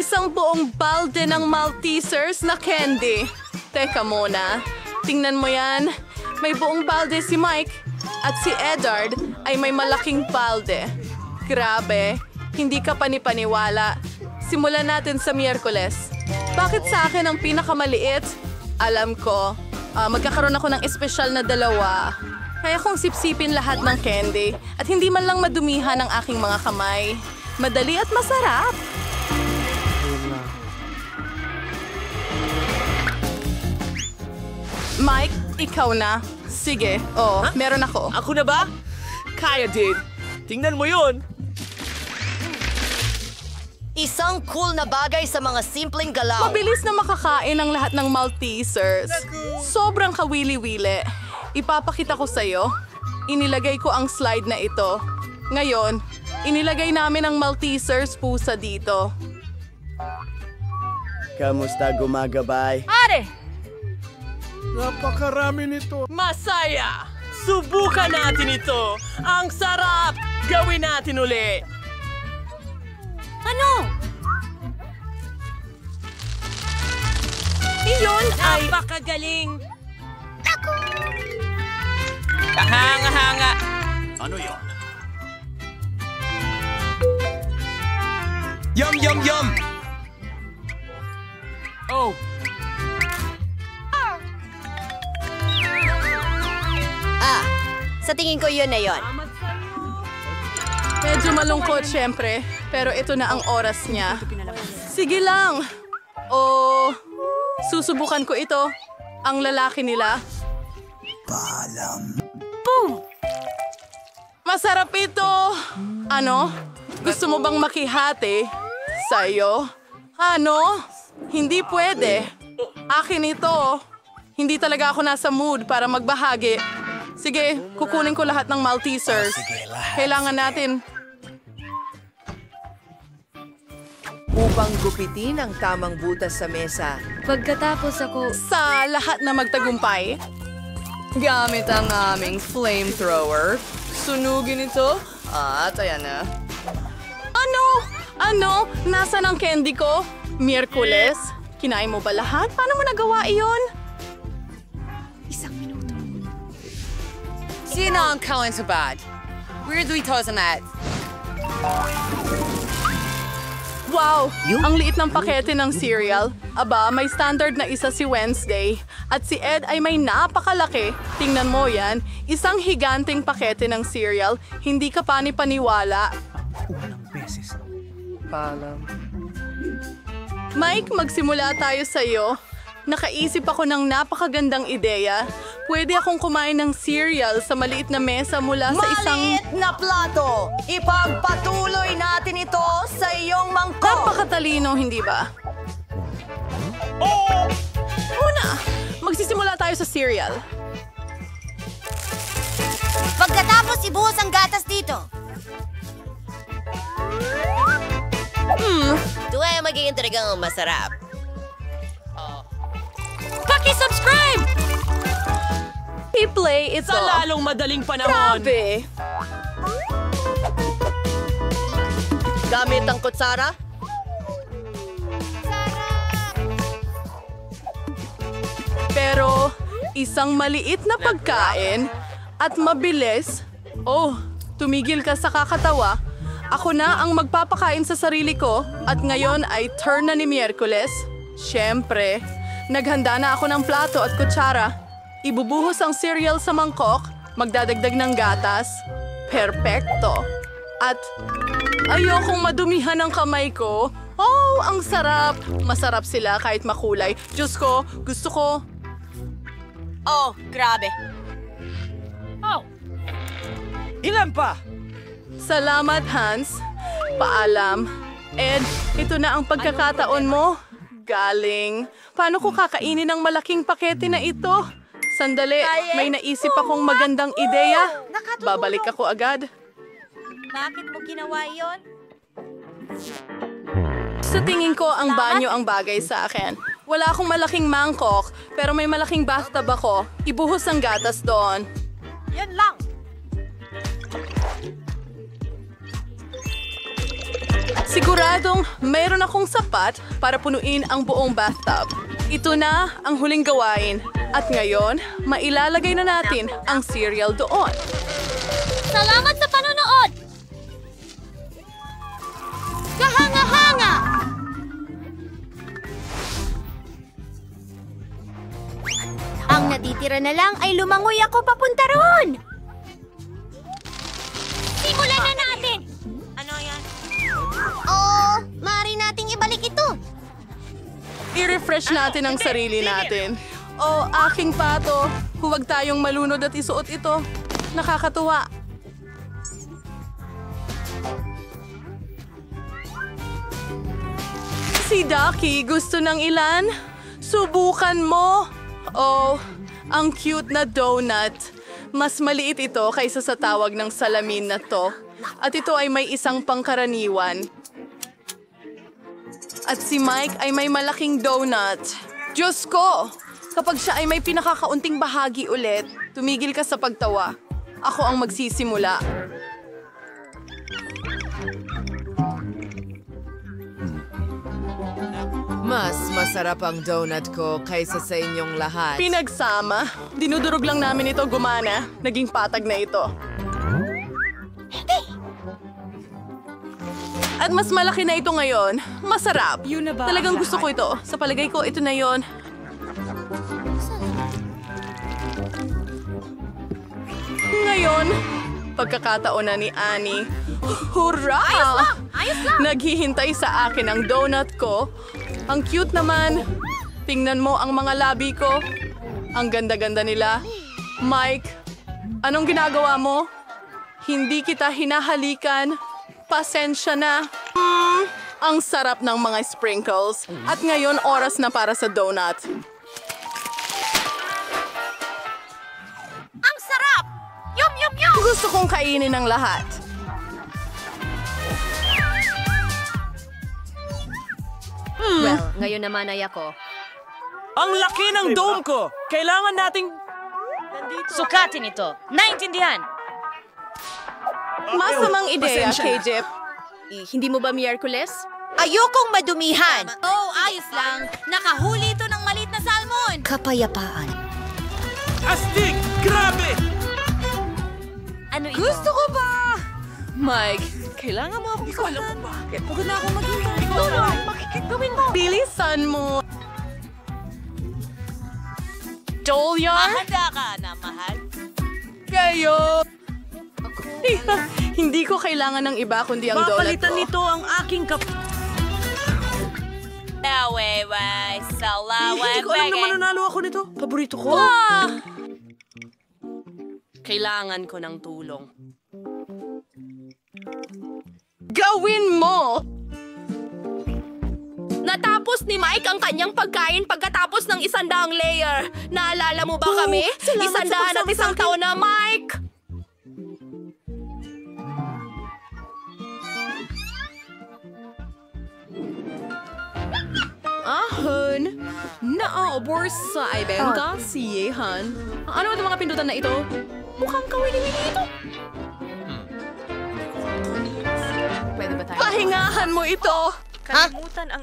Isang buong balde ng Maltesers na candy. Teka muna, tingnan mo yan. May buong balde si Mike at si Edward ay may malaking balde. Grabe, hindi ka panipaniwala. Simulan natin sa Miyerkules. Bakit sa akin ang pinakamaliit? Alam ko, magkakaroon ako ng espesyal na 2. Kaya kong sipsipin lahat ng candy at hindi man lang madumihan ang aking mga kamay. Madali at masarap. Mike, ikaw na. Sige, meron ako. Ako na ba? Kaya din. Tingnan mo yun. Isang cool na bagay sa mga simpleng galaw. Mabilis na makakain ang lahat ng Maltesers. Sobrang kawili-wili. Ipapakita ko sa'yo. Inilagay ko ang slide na ito. Ngayon, inilagay namin ang Maltesers pusa dito. Kamusta gumagabay? Pare! Napakarami nito. Masaya! Subukan natin ito! Ang sarap! Gawin natin uli! Ano? Iyon ay... Napakagaling! Kahanga-hanga! Ano yon? Yum, yum, yum! Oh! Sa tingin ko yun na yun. Medyo malungkot syempre, pero ito na ang oras niya. Sige lang. Susubukan ko ito. Ang lalaki nila. Paalam. Boom! Masarap ito! Ano? Gusto mo bang makihati? Sa'yo? Ano? Hindi pwede. Akin ito. Hindi talaga ako nasa mood para magbahagi. Sige, kukunin ko lahat ng Maltesers. Kailangan natin. Upang gupitin ang tamang butas sa mesa. Pagkatapos ako, Sa lahat na magtagumpay, gamit ang aming flamethrower. Sunugin ito. At ayan na. Ano? Nasaan ang candy ko? Miyerkules? Kinain mo ba lahat? Paano mo nagawa iyon? sino ang kawan sa bad? Weirdly tosa mat. Wow! Ang liit ng pakete ng cereal. Aba, may standard na isa si Wednesday. At si Ed ay may napakalaki. Tingnan mo yan. Isang higanting pakete ng cereal. Hindi ka panipaniwala. Mike, magsimula tayo sa'yo. Nakaisip ako ng napakagandang ideya. Pwede akong kumain ng cereal sa maliit na mesa mula sa isang... Maliit na plato! Ipagpatuloy natin ito sa iyong mangkok! Napakatalino, hindi ba? Una, magsisimula tayo sa cereal. Pagkatapos ibuhos ang gatas dito. Ito ay magiging talagang masarap. Paki-subscribe! I-play ito. Sa lalong madaling panahon! Grabe! Gamit ang kutsara? Pero isang maliit na pagkain at mabilis. Oh, tumigil ka sa kakatawa. Ako na ang magpapakain sa sarili ko at ngayon ay turn na ni Miyerkules. Siyempre, naghanda na ako ng plato at kutsara. Ibubuhos ang cereal sa mangkok, magdadagdag ng gatas. Perpekto. At ayokong madumihan ang kamay ko. Oh, ang sarap! Masarap sila kahit makulay. Diyos ko, gusto ko. Oh, grabe. Ilan pa? Salamat, Hans. Paalam. Ed, ito na ang pagkakataon mo. Galing. Paano ko kakainin ang malaking pakete na ito? Sandali, may naisip akong magandang ideya. Babalik ako agad. Bakit mo ginawa yon? Sa tingin ko, ang banyo ang bagay sa akin. Wala akong malaking mangkok, pero may malaking bathtub ako. Ibuhos ang gatas doon. Yan lang. Siguradong mayroon akong sapat para punuin ang buong bathtub. Ito na ang huling gawain. At ngayon, mailalagay na natin ang cereal doon. Salamat sa panonood! Kahanga-hanga! Ang natitira na lang ay lumangoy ako papunta roon! Simulan na natin! Ano yan? Maaari nating ibalik ito! I-refresh natin ang sarili natin. O, aking pato, huwag tayong malunod at isuot ito. Nakakatuwa. Si Ducky gusto ng ilan? Subukan mo! Oh, ang cute na donut. Mas maliit ito kaysa sa tawag ng salamin na to. At ito ay may isang pangkaraniwan. At si Mike ay may malaking donut. Diyos ko! Kapag siya ay may pinakakaunting bahagi ulit, tumigil ka sa pagtawa. Ako ang magsisimula. Mas masarap ang donut ko kaysa sa inyong lahat. Pinagsama. Dinudurog lang namin ito gumana. Naging patag na ito. At mas malaki na ito ngayon. Masarap. Talagang gusto ko ito. Sa palagay ko, ito na yon. Ngayon, pagkakataon na ni Annie. Hurra! Naghihintay sa akin ang donut ko. Ang cute naman. Tingnan mo ang mga labi ko. Ang ganda-ganda nila. Mike, anong ginagawa mo? Hindi kita hinahalikan. Pasensya na. Ang sarap ng mga sprinkles. At ngayon, oras na para sa donut. Ang sarap! Yum, yum, yum! Gusto kong kainin ang lahat. Well, ngayon naman ay ako. Ang laki ng dome ko! Kailangan nating... Sukatin ito. Naintindihan? Masamang ideya, KJ. Hindi mo ba Miyerkules? Ayokong madumihan! Oh, ayos lang. Nakahuli ito ng maliit na salmon. Kapayapaan. Astig! Grabe! Ano ito? Gusto ko ba? Mike, kailangan mo ako ikaw. Bakit? Pagod na akong maghintay. Ikaw lang. Gawin mo. Bilisan mo. Dolyar? Handa ka na, mahal. Kayo! Hindi ko kailangan ng iba kundi ang donut ko. Papalitan nito ang aking Hindi ko alam na mananalo ako nito. Paborito ko. Kailangan ko ng tulong. Gawin mo! Natapos ni Mike ang kanyang pagkain pagkatapos ng 100 layer. Naalala mo ba kami? 100 at isang taon na, Mike! Ahon, naaobor sa ibenta si Yehan. Ano ang mga pindutan na ito? Mukhang kawili-wili ito. Pwede ba tayo? Pahingahan mo ito!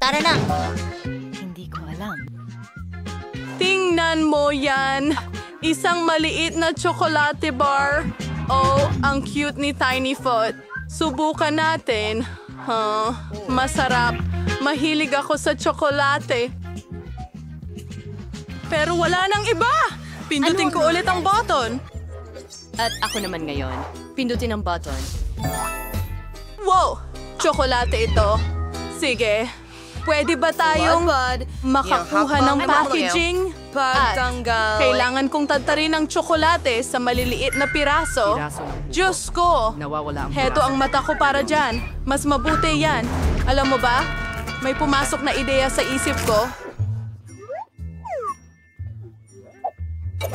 Tara na! Tingnan mo yan! Isang maliit na tsokolate bar. Oh, ang cute ni Tiny Foot. Subukan natin. Masarap. Mahilig ako sa tsokolate. Pero wala nang iba! Pindutin ko ulit ang button. At ako naman ngayon. Pindutin ang button. Wow! Tsokolate ito. Sige. Pwede ba tayong makakuha ng packaging? At kailangan kong tadtarin ng tsokolate sa maliliit na piraso. Diyos ko! Heto ang mata ko para dyan. Mas mabuti yan. Alam mo ba? May pumasok na ideya sa isip ko.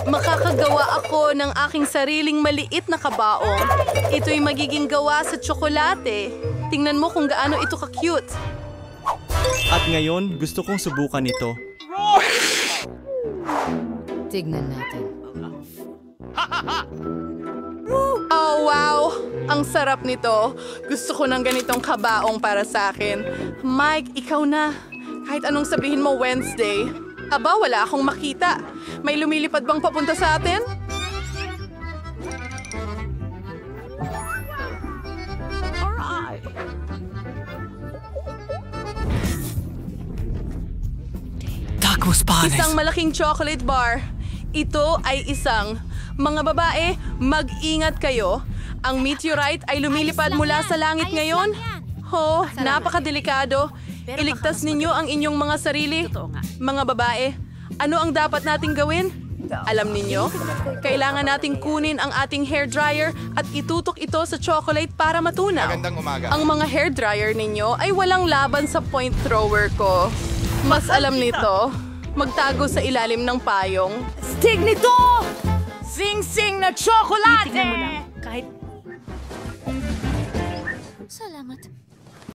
Makakagawa ako ng aking sariling maliit na kabaong. Ito'y magiging gawa sa tsokolate. Tingnan mo kung gaano ito ka-cute. At ngayon, gusto kong subukan ito. Tignan natin. Oh, wow! Ang sarap nito. Gusto ko ng ganitong kabaong para sa akin. Mike, ikaw na. Kahit anong sabihin mo Wednesday. Aba, wala akong makita. May lumilipad bang papunta sa atin? Tacos panes. Isang malaking chocolate bar. Ito ay isang. Mga babae, mag-ingat kayo. Ang meteorite ay lumilipad mula sa langit ngayon. Ho, napakadelikado. Iligtas ninyo ang inyong mga sarili. Mga babae, ano ang dapat nating gawin? Alam ninyo, kailangan nating kunin ang ating hairdryer at itutok ito sa chocolate para matunaw. Ang mga hairdryer ninyo ay walang laban sa point thrower ko. Mas alam nito, magtago sa ilalim ng payong. Stig nito! Sing-sing na tsokolate! Salamat.